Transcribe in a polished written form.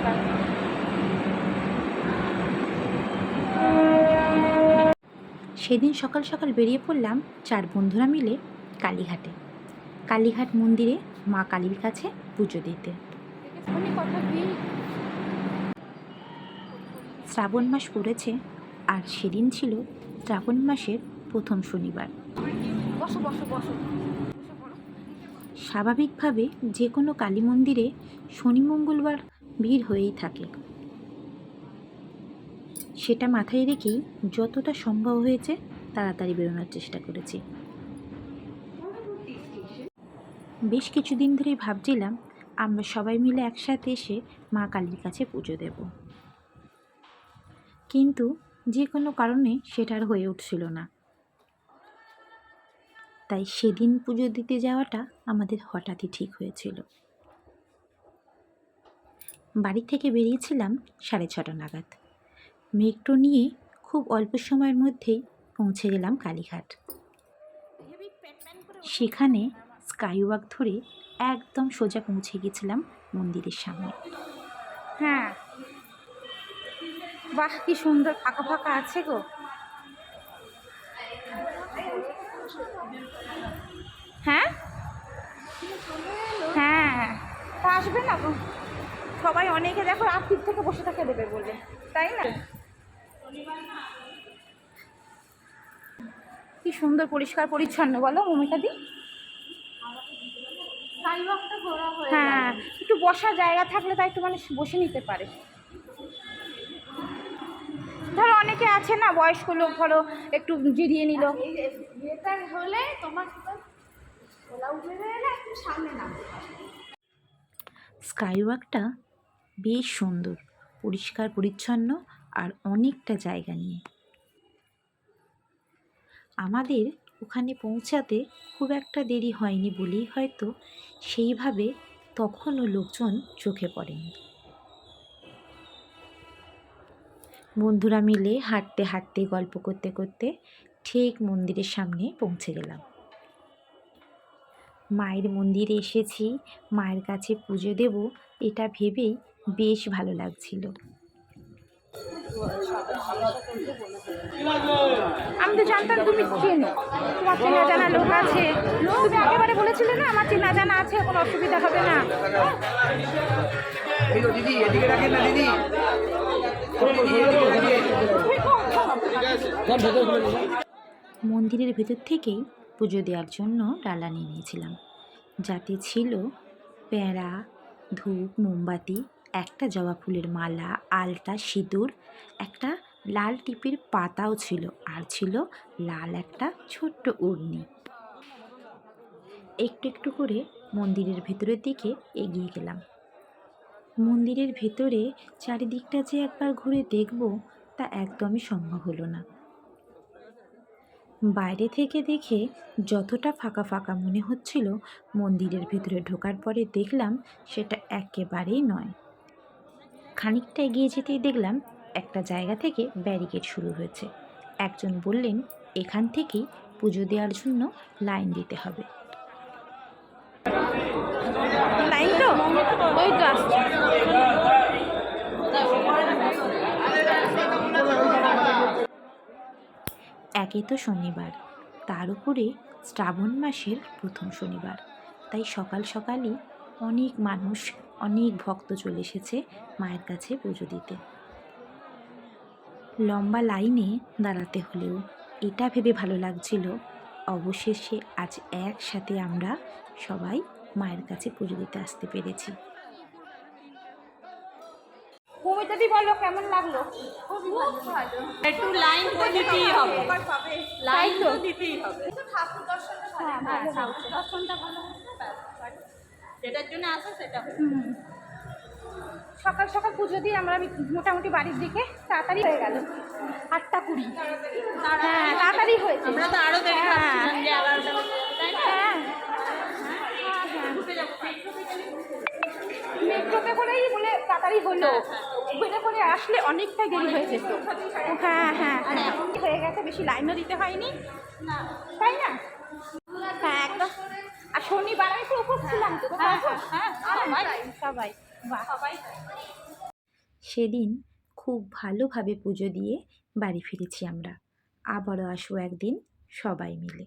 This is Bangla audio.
টাকা। সেদিন সকাল সকাল বেরিয়ে পড়লাম 4 বন্ধুরা মিলে কালীঘাটে। কালীঘাট মন্দিরে মা কালীর কাছে পুজো দিতে। শ্রাবণ মাস পড়েছে আর সেদিন ছিল শ্রাবণ মাসের প্রথম শনিবার। স্বাভাবিকভাবে যে কোনো কালী মন্দিরে শনি মঙ্গলবার ভিড় হয়েই থাকে। সেটা মাথায় রেখেই যতটা সম্ভব হয়েছে তাড়াতাড়ি বেরোনোর চেষ্টা করেছি। বেশ কিছুদিন ধরেই ভাবছিলাম আমরা সবাই মিলে একসাথে এসে মা কালীর কাছে পুজো দেব, কিন্তু যে কোনো কারণে সেটা আর হয়ে উঠছিল না। তাই সেদিন পুজো দিতে যাওয়াটা আমাদের হঠাৎই ঠিক হয়েছিল। বাড়ি থেকে বেরিয়েছিলাম 6:30 নাগাদ। মেট্রো নিয়ে খুব অল্প সময়ের মধ্যেই পৌঁছে গেলাম কালীঘাট। সেখানে স্কাইওয়াক ধরে একদম সোজা পৌঁছে গেছিলাম মন্দিরের সামনে। হ্যাঁ, বাহ, কি সুন্দর ফাঁকা ফাঁকা আছে গো। হ্যাঁ হ্যাঁ, তা আসবে না গো, সবাই অনেকে দেখো রাত্রির থেকে বসে থাকে দেবে বলে, তাই না? কি সুন্দর পরিষ্কার পরিচ্ছন্ন বলো মমিতা দি। হ্যাঁ, একটু বসার জায়গা থাকলে তাই একটু মানুষ বসে নিতে পারে। ধরো অনেকে আছে না, বয়স্ক লোক, ধরো একটু জিরিয়ে নিল। হলে তোমার স্কাইওয়াকটা বেশ সুন্দর, পরিষ্কার পরিচ্ছন্ন আর অনেকটা জায়গা নিয়ে। আমাদের ওখানে পৌঁছাতে খুব একটা দেরি হয়নি বলেই হয়তো সেইভাবে তখনও লোকজন চোখে পড়েনি। বন্ধুরা মিলে হাঁটতে হাঁটতে গল্প করতে করতে ঠিক মন্দিরের সামনে পৌঁছে গেলাম। মায়ের মন্দিরে এসেছি, মায়ের কাছে পুজো দেব, এটা ভেবেই বেশ ভালো লাগছিল। আমি তো জানতাম তুমি চেনো, তোমার চেনা জানা লোক আছে। তুমি একেবারে বলেছিলে না আমার চেনা জানা আছে, কোনো অসুবিধা হবে না। মন্দিরের ভেতর থেকেই পুজো দেওয়ার জন্য ডালা নিয়ে নিয়েছিলাম, যাতে ছিল প্যাঁড়া, ধূপ, মোমবাতি, একটা জবা ফুলের মালা, আলতা, সিঁদুর, একটা লাল টিপের পাতাও ছিল, আর ছিল লাল একটা ছোট্ট উড়নি। একটু একটু করে মন্দিরের ভেতরের দিকে এগিয়ে গেলাম। মন্দিরের ভেতরে চারিদিকটা যে একবার ঘুরে দেখব তা একদমই সম্ভব হলো না। বাইরে থেকে দেখে যতটা ফাঁকা ফাঁকা মনে হচ্ছিল, মন্দিরের ভেতরে ঢোকার পরে দেখলাম সেটা একেবারেই নয়। খানিকটা এগিয়ে যেতেই দেখলাম একটা জায়গা থেকে ব্যারিকেড শুরু হয়েছে। একজন বললেন এখান থেকেই পুজো দেওয়ার জন্য লাইন দিতে হবে। লাইন তো ওই তো আসছে। একে তো শনিবার, তার উপরে শ্রাবণ মাসের প্রথম শনিবার, তাই সকাল সকালই অনেক মানুষ, অনেক ভক্ত চলে এসেছে মায়ের কাছে পুজো দিতে। লম্বা লাইনে দাঁড়াতে হলেও এটা ভেবে ভালো লাগছিল অবশেষে আজ একসাথে আমরা সবাই মায়ের কাছে পুজো দিতে আসতে পেরেছি। মমিতাদি বলো কেমন লাগলো? একটু লাইন তো দিতেই হবে, লাইন তো দিতেই হবে। ঠাকুর দর্শনটা ঠাকুর দর্শনটা ভালো হচ্ছে, যেটার জন্য আসো সেটা সকাল সকাল পুজো দিয়ে আমরা মোটামুটি বাড়ির দিকে তাড়াতাড়ি হয়ে গেল। 8:20। হ্যাঁ, তাড়াতাড়ি হয়েছে। আমরা তো আরো দেরি ভাবছিলাম যে 11টা বাজে, তাই না? মেট্রোতে করেই বলে তাড়াতাড়ি হলো, ওইটা করে আসলে অনেকটাই দেরি হয়ে যেত। হ্যাঁ হ্যাঁ, হয়ে গেছে, বেশি লাইনও দিতে হয়নি, তাই না? হ্যাঁ একদম। আর শনিবার আমি তো উপোস ছিলাম তো। হ্যাঁ, সবাই বাহ। সেদিন খুব ভালোভাবে পুজো দিয়ে বাড়ি ফিরেছি আমরা। আবারও আসবো একদিন সবাই মিলে।